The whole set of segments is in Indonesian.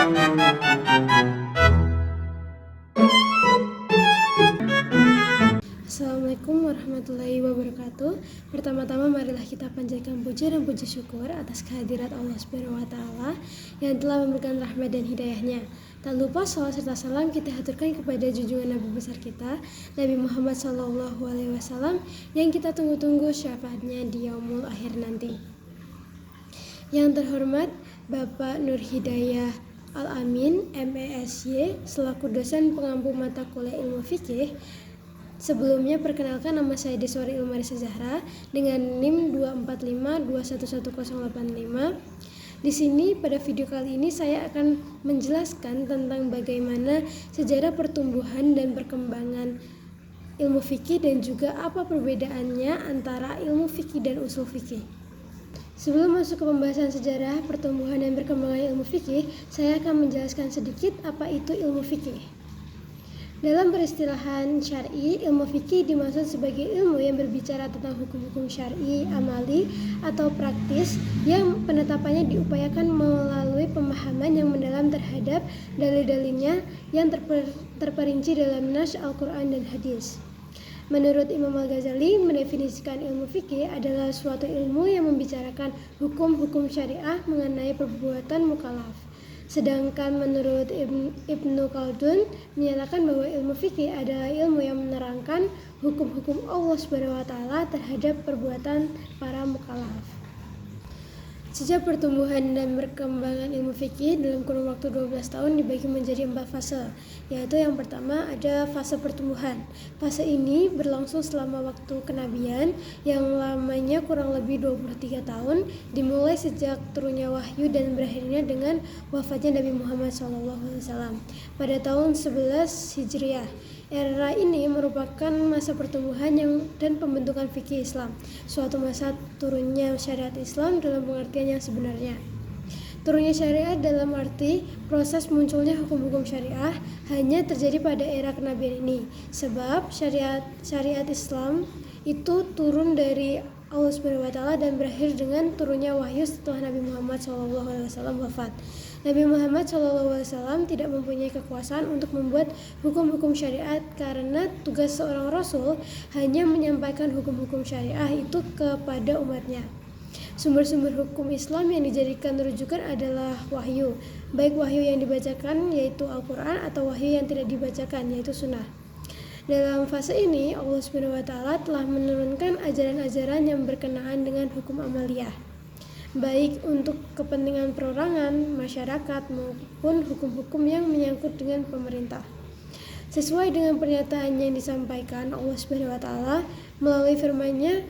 Assalamualaikum warahmatullahi wabarakatuh. Pertama-tama marilah kita panjatkan puja dan puji syukur atas kehadirat Allah Subhanahu wa taala yang telah memberikan rahmat dan hidayahnya. Tak lupa salawat serta salam kita haturkan kepada junjungan Nabi besar kita, Nabi Muhammad SAW, yang kita tunggu-tunggu syafaatnya di yaumul akhir nanti. Yang terhormat Bapak Nur Hidayah Al-Amin, MESY, selaku dosen pengampu mata kuliah ilmu fikih. Sebelumnya perkenalkan, nama saya Deswari Ilmarisa Zahra dengan NIM 245211085. Di sini pada video kali ini saya akan menjelaskan tentang bagaimana sejarah pertumbuhan dan perkembangan ilmu fikih dan juga apa perbedaannya antara ilmu fikih dan usul fikih. Sebelum masuk ke pembahasan sejarah pertumbuhan dan perkembangan ilmu fikih, saya akan menjelaskan sedikit apa itu ilmu fikih. Dalam peristilahan syar'i, ilmu fikih dimaksud sebagai ilmu yang berbicara tentang hukum-hukum syar'i, amali, atau praktis yang penetapannya diupayakan melalui pemahaman yang mendalam terhadap dalil-dalilnya yang terperinci dalam nas Al-Quran dan hadis. Menurut Imam Al-Ghazali, mendefinisikan ilmu fikih adalah suatu ilmu yang membicarakan hukum-hukum syariah mengenai perbuatan mukallaf. Sedangkan menurut Ibnu Khaldun menyatakan bahwa ilmu fikih adalah ilmu yang menerangkan hukum-hukum Allah Subhanahu wa taala terhadap perbuatan para mukallaf. Sejak pertumbuhan dan perkembangan ilmu fikih dalam kurun waktu 12 tahun dibagi menjadi 4 fase, yaitu yang pertama ada fase pertumbuhan. Fase ini berlangsung selama waktu kenabian yang lamanya kurang lebih 23 tahun, dimulai sejak turunnya wahyu dan berakhirnya dengan wafatnya Nabi Muhammad SAW pada tahun 11 Hijriah. Era ini merupakan masa pertumbuhan dan pembentukan fikih Islam, suatu masa turunnya syariat Islam dalam pengertian yang sebenarnya. Turunnya syariat dalam arti proses munculnya hukum-hukum syariah hanya terjadi pada era kenabian ini, sebab syariat Islam itu turun dari Allah Subhanahu wa taala dan berakhir dengan turunnya wahyu setelah Nabi Muhammad SAW wafat. Nabi Muhammad SAW tidak mempunyai kekuasaan untuk membuat hukum-hukum syariat karena tugas seorang rasul hanya menyampaikan hukum-hukum syariah itu kepada umatnya. Sumber-sumber hukum Islam yang dijadikan rujukan adalah wahyu, baik wahyu yang dibacakan yaitu Al-Quran atau wahyu yang tidak dibacakan yaitu sunnah. Dalam fase ini Allah Subhanahu wa taala telah menurunkan ajaran-ajaran yang berkenaan dengan hukum amaliyah, baik untuk kepentingan perorangan, masyarakat maupun hukum-hukum yang menyangkut dengan pemerintah. Sesuai dengan pernyataan yang disampaikan Allah Subhanahu wa taala melalui firman-Nya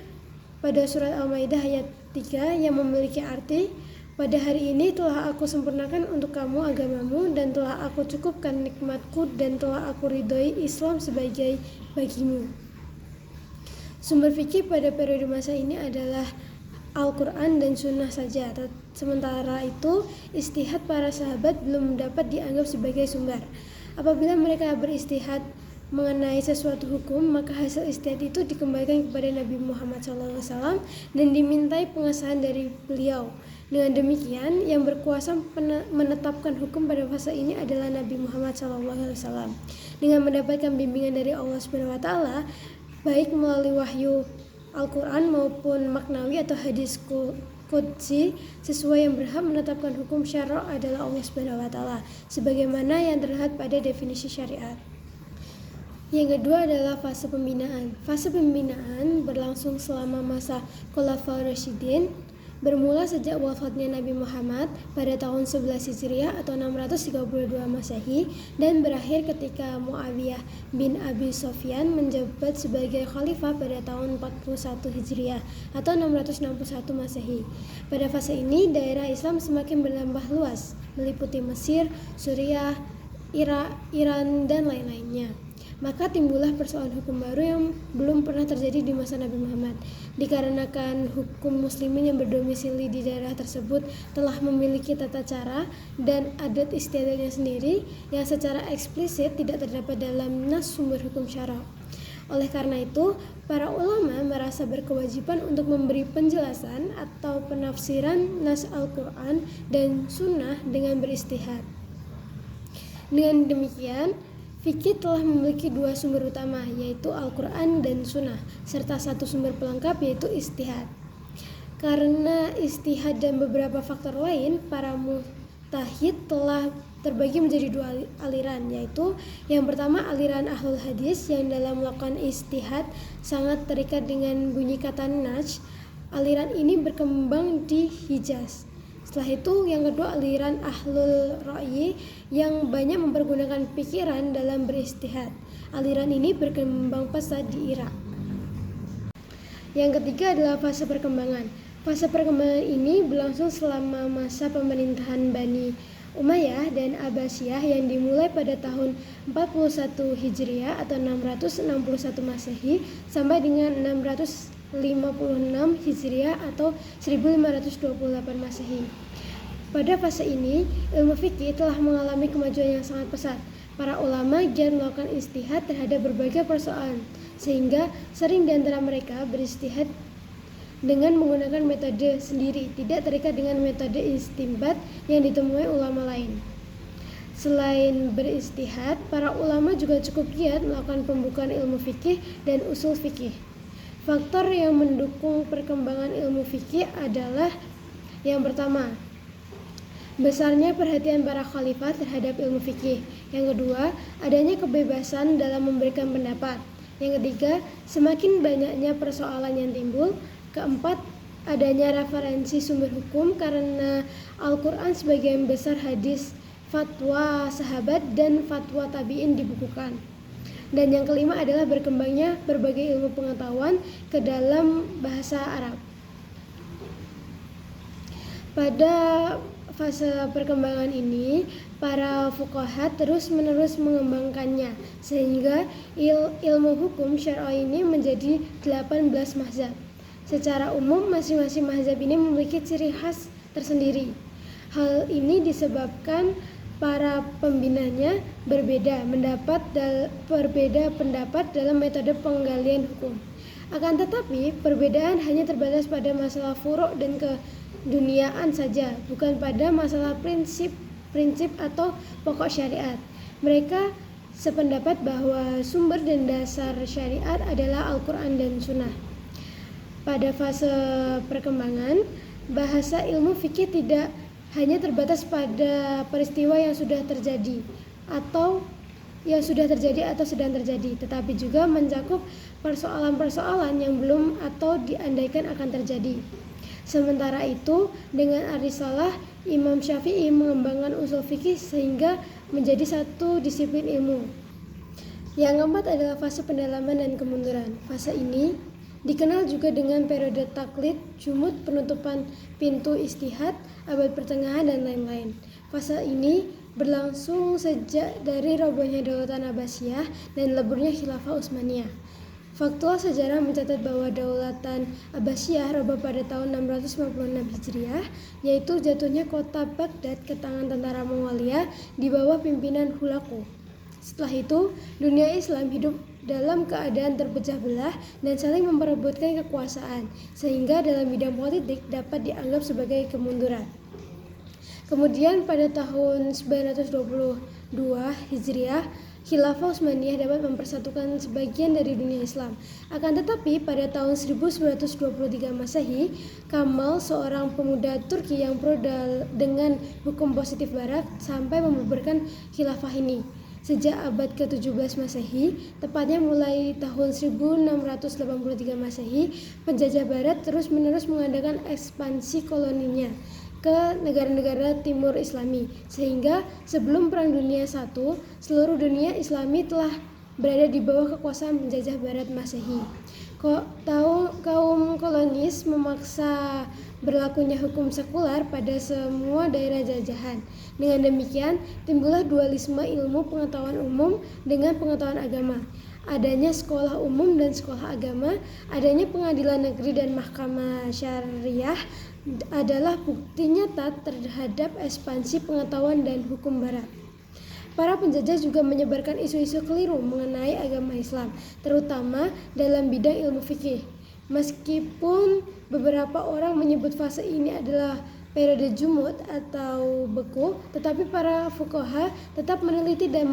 pada surat Al-Maidah ayat 3 yang memiliki arti, pada hari ini telah aku sempurnakan untuk kamu agamamu dan telah aku cukupkan nikmatku dan telah aku ridhoi Islam sebagai bagimu. Sumber fikih pada periode masa ini adalah Al-Quran dan Sunnah saja. Sementara itu, ijtihad para sahabat belum dapat dianggap sebagai sumber. Apabila mereka beristihad mengenai sesuatu hukum, maka hasil ijtihad itu dikembalikan kepada Nabi Muhammad SAW dan dimintai pengesahan dari beliau. Dengan demikian, yang berkuasa menetapkan hukum pada fase ini adalah Nabi Muhammad SAW. Dengan mendapatkan bimbingan dari Allah Subhanahu wa taala, baik melalui wahyu Al-Quran maupun maknawi atau hadis qudsi, sesuai yang berhak menetapkan hukum syara' adalah Allah Subhanahu wa taala, sebagaimana yang terlihat pada definisi syariat. Yang kedua adalah fase pembinaan. Fase pembinaan berlangsung selama masa Khulafaur Rasyidin, bermula sejak wafatnya Nabi Muhammad pada tahun 11 Hijriah atau 632 Masehi dan berakhir ketika Muawiyah bin Abi Sufyan menjabat sebagai khalifah pada tahun 41 Hijriah atau 661 Masehi. Pada fase ini daerah Islam semakin bertambah luas, meliputi Mesir, Suriah, Iran dan lain-lainnya. Maka timbullah persoalan hukum baru yang belum pernah terjadi di masa Nabi Muhammad. Dikarenakan hukum muslimin yang berdomisili di daerah tersebut telah memiliki tata cara dan adat istiadatnya sendiri yang secara eksplisit tidak terdapat dalam nas sumber hukum syara'. Oleh karena itu, para ulama merasa berkewajiban untuk memberi penjelasan atau penafsiran nas Al-Quran dan Sunnah dengan beristihad. Dengan demikian, fikih telah memiliki dua sumber utama, yaitu Al-Quran dan Sunnah, serta satu sumber pelengkap, yaitu ijtihad. Karena ijtihad dan beberapa faktor lain, para mujtahid telah terbagi menjadi dua aliran, yaitu yang pertama aliran ahlul hadis yang dalam melakukan ijtihad sangat terikat dengan bunyi kata nas. Aliran ini berkembang di Hijaz. Setelah itu yang kedua aliran ahlul ra'yi yang banyak mempergunakan pikiran dalam berijtihad. Aliran ini berkembang pesat di Irak. Yang ketiga adalah fase perkembangan. Fase perkembangan ini berlangsung selama masa pemerintahan Bani Umayyah dan Abbasiyah yang dimulai pada tahun 41 Hijriah atau 661 Masehi sampai dengan 656 Hijriah atau 1528 Masehi. Pada fase ini, ilmu fikih telah mengalami kemajuan yang sangat pesat. Para ulama giat melakukan ijtihad terhadap berbagai persoalan, sehingga sering di antara mereka berijtihad dengan menggunakan metode sendiri, tidak terikat dengan metode istinbat yang ditemui ulama lain. Selain berijtihad, para ulama juga cukup giat melakukan pembukaan ilmu fikih dan usul fikih. Faktor yang mendukung perkembangan ilmu fikih adalah yang pertama, besarnya perhatian para khalifah terhadap ilmu fikih. Yang kedua, adanya kebebasan dalam memberikan pendapat. Yang ketiga, semakin banyaknya persoalan yang timbul. Keempat, adanya referensi sumber hukum karena Al-Quran sebagian besar hadis, fatwa sahabat, dan fatwa tabi'in dibukukan. Dan yang kelima adalah berkembangnya berbagai ilmu pengetahuan ke dalam bahasa Arab. Pada fase perkembangan ini, para fuqaha terus-menerus mengembangkannya sehingga ilmu hukum syar'i ini menjadi 18 mazhab. Secara umum, masing-masing mazhab ini memiliki ciri khas tersendiri. Hal ini disebabkan para pembinanya berbeda pendapat dalam metode penggalian hukum. Akan tetapi, perbedaan hanya terbatas pada masalah furu' dan keduniaan saja, bukan pada masalah prinsip atau pokok syariat. Mereka sependapat bahwa sumber dan dasar syariat adalah Al-Quran dan Sunnah. Pada fase perkembangan, bahasa ilmu fikih tidak hanya terbatas pada peristiwa yang sudah terjadi atau sedang terjadi, tetapi juga mencakup persoalan-persoalan yang belum atau diandaikan akan terjadi. Sementara itu, dengan Ar-Risalah, Imam Syafi'i mengembangkan usul fikih sehingga menjadi satu disiplin ilmu. Yang keempat adalah fase pendalaman dan kemunduran. Fase ini dikenal juga dengan periode taklid, jumud, penutupan pintu ijtihad, abad pertengahan, dan lain-lain. Fase ini berlangsung sejak dari robohnya Daulatan Abbasiyah dan leburnya Khilafah Utsmaniyah. Faktual sejarah mencatat bahwa Daulatan Abbasiyah roboh pada tahun 656 Hijriah, yaitu jatuhnya kota Baghdad ke tangan tentara Mongolia di bawah pimpinan Hulagu. Setelah itu, dunia Islam hidup dalam keadaan terpecah belah dan saling memperebutkan kekuasaan, sehingga dalam bidang politik dapat dianggap sebagai kemunduran. Kemudian pada tahun 922 Hijriah, Khilafah Utsmaniyah dapat mempersatukan sebagian dari dunia Islam. Akan tetapi pada tahun 1923 Masehi, Kamal, seorang pemuda Turki yang pro dengan hukum positif barat, sampai membubarkan khilafah ini. Sejak abad ke-17 Masehi, tepatnya mulai tahun 1683 Masehi, penjajah barat terus-menerus mengadakan ekspansi koloninya ke negara-negara timur Islami, sehingga sebelum Perang Dunia I, seluruh dunia Islami telah berada di bawah kekuasaan penjajah barat Masehi. Kaum kolonis memaksa berlakunya hukum sekular pada semua daerah jajahan. Dengan demikian, timbullah dualisme ilmu pengetahuan umum dengan pengetahuan agama. Adanya sekolah umum dan sekolah agama, adanya pengadilan negeri dan mahkamah syariah adalah bukti nyata terhadap ekspansi pengetahuan dan hukum barat. Para penjajah juga menyebarkan isu-isu keliru mengenai agama Islam, terutama dalam bidang ilmu fikih. Meskipun beberapa orang menyebut fase ini adalah periode jumud atau beku, tetapi para fuqaha tetap meneliti dan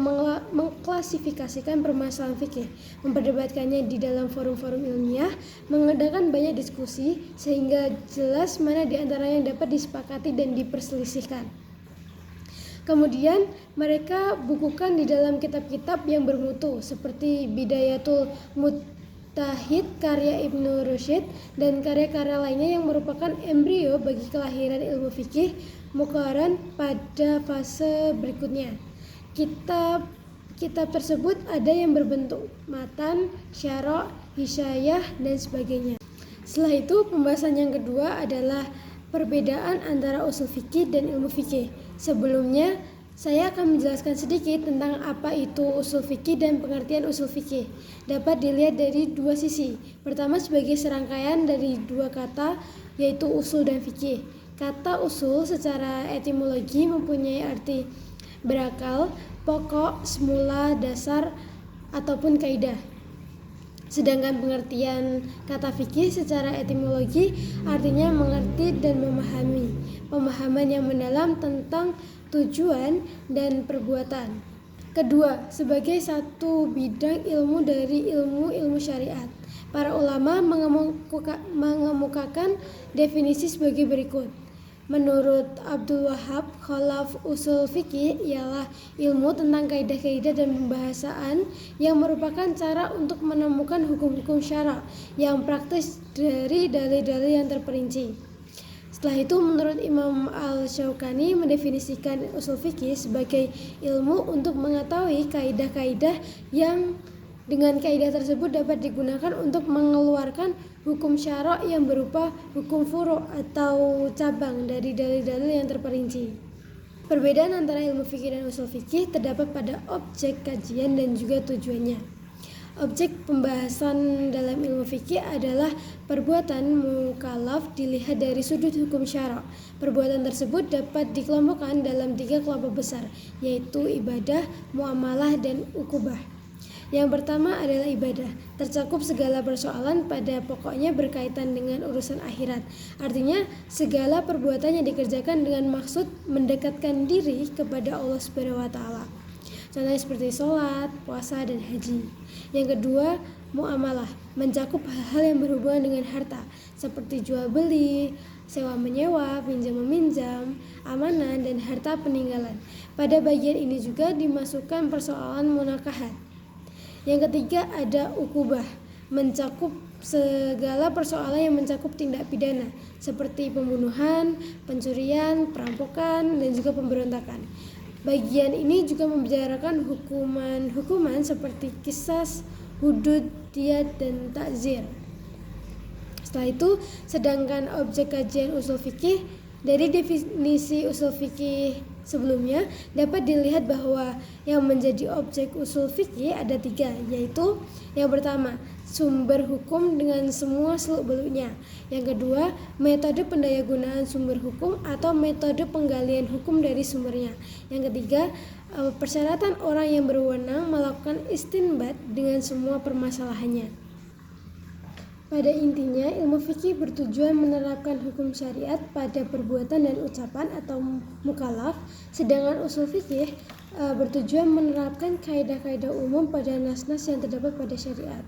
mengklasifikasikan permasalahan fikih, memperdebatkannya di dalam forum-forum ilmiah, mengadakan banyak diskusi sehingga jelas mana di antara yang dapat disepakati dan diperselisihkan. Kemudian mereka bukukan di dalam kitab-kitab yang bermutu seperti Bidayatul Mujtahid karya Ibnu Rusyd dan karya-karya lainnya yang merupakan embrio bagi kelahiran ilmu fikih muqarran pada fase berikutnya. Kitab tersebut ada yang berbentuk matan, syara', hisyayah, dan sebagainya. Setelah itu, pembahasan yang kedua adalah perbedaan antara usul fikih dan ilmu fikih. Sebelumnya, saya akan menjelaskan sedikit tentang apa itu usul fikih dan pengertian usul fikih. Dapat dilihat dari dua sisi. Pertama, sebagai serangkaian dari dua kata, yaitu usul dan fikih. Kata usul secara etimologi mempunyai arti berakal, pokok, semula, dasar, ataupun kaidah. Sedangkan pengertian kata fikih secara etimologi artinya mengerti dan memahami, pemahaman yang mendalam tentang tujuan dan perbuatan. Kedua, sebagai satu bidang ilmu dari ilmu syariat, para ulama mengemukakan definisi sebagai berikut. Menurut Abdul Wahab Khalaf, usul fikih ialah ilmu tentang kaidah-kaidah dan pembahasan yang merupakan cara untuk menemukan hukum-hukum syara yang praktis dari dalil-dalil yang terperinci. Setelah itu, menurut Imam Al-Syaukani mendefinisikan usul fikih sebagai ilmu untuk mengetahui kaidah-kaidah yang dengan kaidah tersebut dapat digunakan untuk mengeluarkan hukum syara' yang berupa hukum furu' atau cabang dari dalil-dalil yang terperinci. Perbedaan antara ilmu fikih dan usul fikih terdapat pada objek kajian dan juga tujuannya. Objek pembahasan dalam ilmu fikih adalah perbuatan mukallaf dilihat dari sudut hukum syara'. Perbuatan tersebut dapat dikelompokkan dalam 3 kelompok besar, yaitu ibadah, muamalah, dan ukubah. Yang pertama adalah ibadah, tercakup segala persoalan pada pokoknya berkaitan dengan urusan akhirat. Artinya, segala perbuatan yang dikerjakan dengan maksud mendekatkan diri kepada Allah SWT. Contohnya seperti sholat, puasa, dan haji. Yang kedua, muamalah, mencakup hal-hal yang berhubungan dengan harta, seperti jual beli, sewa menyewa, pinjam meminjam, amanah, dan harta peninggalan. Pada bagian ini juga dimasukkan persoalan munakahat. Yang ketiga ada ukubah, mencakup segala persoalan yang mencakup tindak pidana seperti pembunuhan, pencurian, perampokan, dan juga pemberontakan. Bagian ini juga membicarakan hukuman seperti qisas, hudud, diyat, dan ta'zir. Setelah itu, sedangkan objek kajian usul fikih dari definisi usul fikih sebelumnya dapat dilihat bahwa yang menjadi objek usul fikih ada 3, yaitu yang pertama, sumber hukum dengan semua seluk-beluknya. Yang kedua, metode pendayagunaan sumber hukum atau metode penggalian hukum dari sumbernya. Yang ketiga, persyaratan orang yang berwenang melakukan istinbat dengan semua permasalahannya. Pada intinya, ilmu fikih bertujuan menerapkan hukum syariat pada perbuatan dan ucapan atau mukallaf, sedangkan usul fikih bertujuan menerapkan kaidah-kaidah umum pada nas-nas yang terdapat pada syariat.